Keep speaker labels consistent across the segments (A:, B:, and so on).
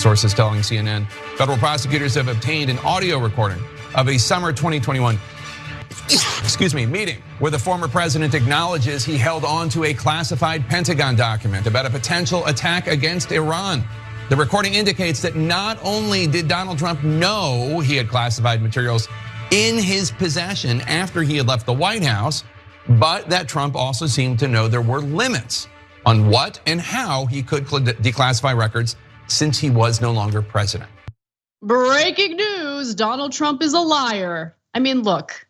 A: sources telling CNN. Federal prosecutors have obtained an audio recording of a summer 2021 meeting where the former president acknowledges he held on to a classified Pentagon document about a potential attack against Iran. The recording indicates that not only did Donald Trump know he had classified materials in his possession after he had left the White House, but that Trump also seemed to know there were limits on what and how he could declassify records since he was no longer president.
B: Breaking news, Donald Trump is a liar. I mean, look,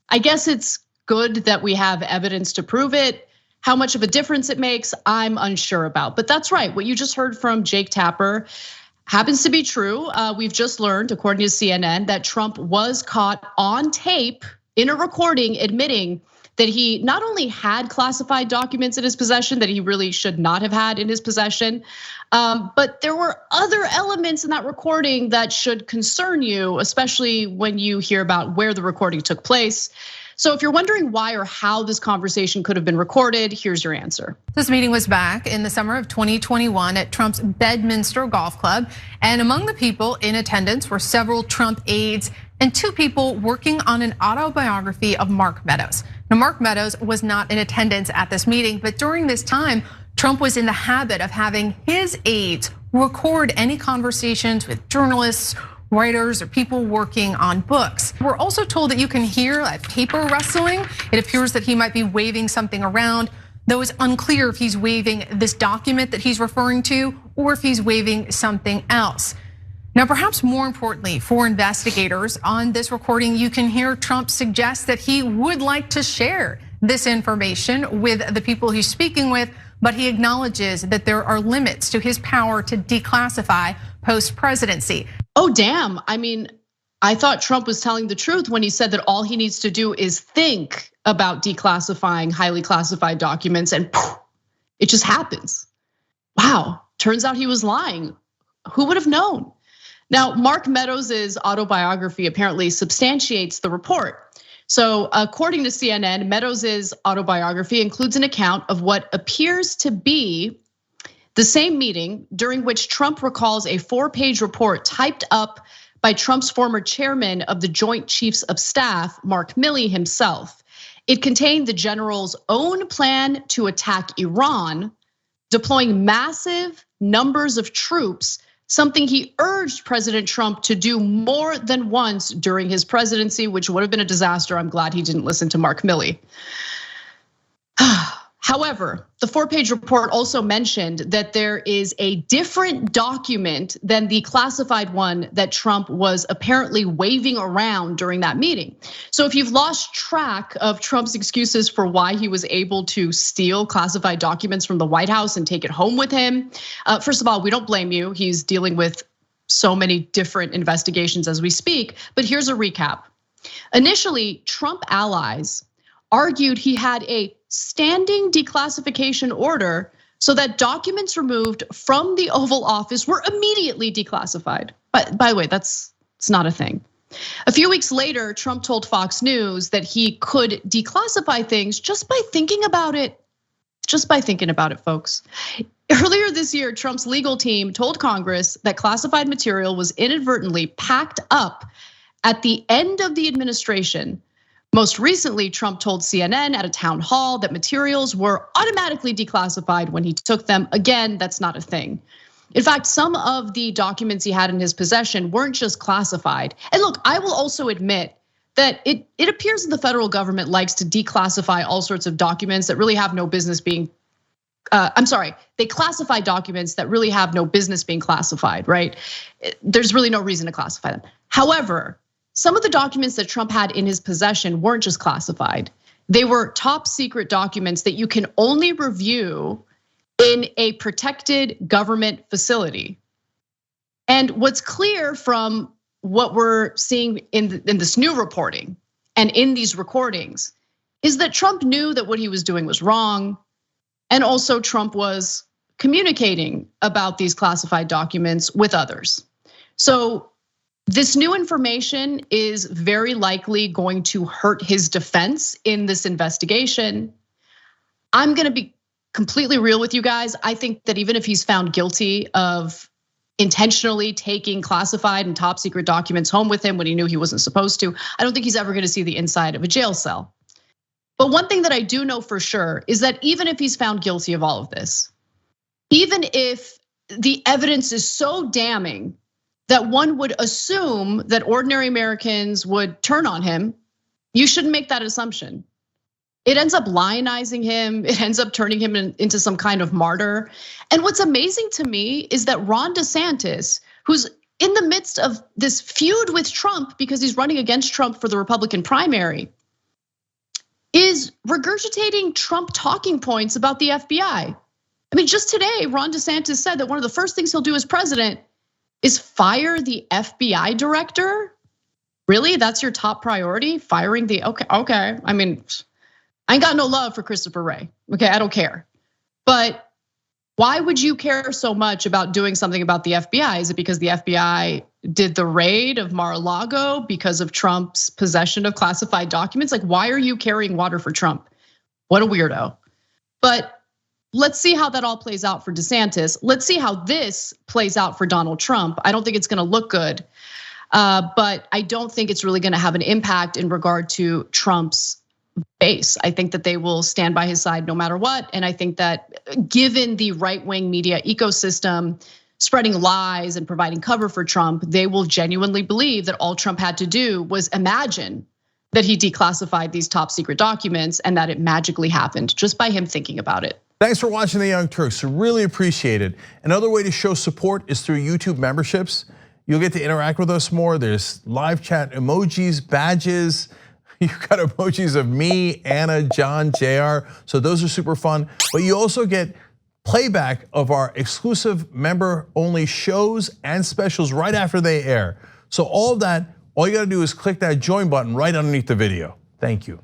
B: I guess it's good that we have evidence to prove it. How much of a difference it makes, I'm unsure about. But that's right, what you just heard from Jake Tapper happens to be true. We've just learned, according to CNN, that Trump was caught on tape in a recording admitting that he not only had classified documents in his possession that he really should not have had in his possession, but there were other elements in that recording that should concern you, especially when you hear about where the recording took place. So if you're wondering why or how this conversation could have been recorded, here's your answer.
C: This meeting was back in the summer of 2021 at Trump's Bedminster Golf Club. And among the people in attendance were several Trump aides and 2 people working on an autobiography of Mark Meadows. Now, Mark Meadows was not in attendance at this meeting, but during this time, Trump was in the habit of having his aides record any conversations with journalists, writers, or people working on books. We're also told that you can hear a paper rustling. It appears that he might be waving something around, though it's unclear if he's waving this document that he's referring to or if he's waving something else. Now, perhaps more importantly for investigators, on this recording, you can hear Trump suggest that he would like to share this information with the people he's speaking with, but he acknowledges that there are limits to his power to declassify post-presidency.
B: Oh, damn. I mean, I thought Trump was telling the truth when he said that all he needs to do is think about declassifying highly classified documents and poof, it just happens. Wow, turns out he was lying. Who would have known? Now, Mark Meadows' autobiography apparently substantiates the report. So according to CNN, Meadows' autobiography includes an account of what appears to be the same meeting during which Trump recalls a 4-page report typed up by Trump's former chairman of the Joint Chiefs of Staff, Mark Milley himself. It contained the general's own plan to attack Iran, deploying massive numbers of troops, something he urged President Trump to do more than once during his presidency, which would have been a disaster. I'm glad he didn't listen to Mark Milley. However, the 4-page report also mentioned that there is a different document than the classified one that Trump was apparently waving around during that meeting. So if you've lost track of Trump's excuses for why he was able to steal classified documents from the White House and take it home with him, first of all, we don't blame you. He's dealing with so many different investigations as we speak, but here's a recap. Initially, Trump allies argued he had a standing declassification order so that documents removed from the Oval Office were immediately declassified. But by the way, it's not a thing. A few weeks later, Trump told Fox News that he could declassify things just by thinking about it. Just by thinking about it, folks. Earlier this year, Trump's legal team told Congress that classified material was inadvertently packed up at the end of the administration. Most recently, Trump told CNN at a town hall that materials were automatically declassified when he took them. Again, that's not a thing. In fact, some of the documents he had in his possession weren't just classified. And look, I will also admit that it appears that the federal government likes to declassify all sorts of documents that really have no business being, they classify documents that really have no business being classified, right? There's really no reason to classify them. However, some of the documents that Trump had in his possession weren't just classified. They were top secret documents that you can only review in a protected government facility. And what's clear from what we're seeing in this new reporting and in these recordings is that Trump knew that what he was doing was wrong. And also Trump was communicating about these classified documents with others. So this new information is very likely going to hurt his defense in this investigation. I'm gonna be completely real with you guys. I think that even if he's found guilty of intentionally taking classified and top secret documents home with him when he knew he wasn't supposed to. I don't think he's ever gonna see the inside of a jail cell. But one thing that I do know for sure is that even if he's found guilty of all of this, even if the evidence is so damning that one would assume that ordinary Americans would turn on him, you shouldn't make that assumption. It ends up lionizing him. It ends up turning him into some kind of martyr. And what's amazing to me is that Ron DeSantis, who's in the midst of this feud with Trump because he's running against Trump for the Republican primary, is regurgitating Trump talking points about the FBI. I mean, just today, Ron DeSantis said that one of the first things he'll do as president is fire the FBI director. Really, that's your top priority? Firing the, okay. I mean, I ain't got no love for Christopher Wray, okay, I don't care. But why would you care so much about doing something about the FBI? Is it because the FBI did the raid of Mar-a-Lago because of Trump's possession of classified documents? Like, why are you carrying water for Trump? What a weirdo. But let's see how that all plays out for DeSantis. Let's see how this plays out for Donald Trump. I don't think it's gonna look good, but I don't think it's really gonna have an impact in regard to Trump's base. I think that they will stand by his side no matter what. And I think that given the right-wing media ecosystem spreading lies and providing cover for Trump, they will genuinely believe that all Trump had to do was imagine that he declassified these top secret documents and that it magically happened just by him thinking about it.
D: Thanks for watching The Young Turks, really appreciate it. Another way to show support is through YouTube memberships. You'll get to interact with us more. There's live chat emojis, badges. You've got emojis of me, Anna, John, JR. So those are super fun. But you also get playback of our exclusive member only shows and specials right after they air. So all of that, all you gotta do is click that join button right underneath the video. Thank you.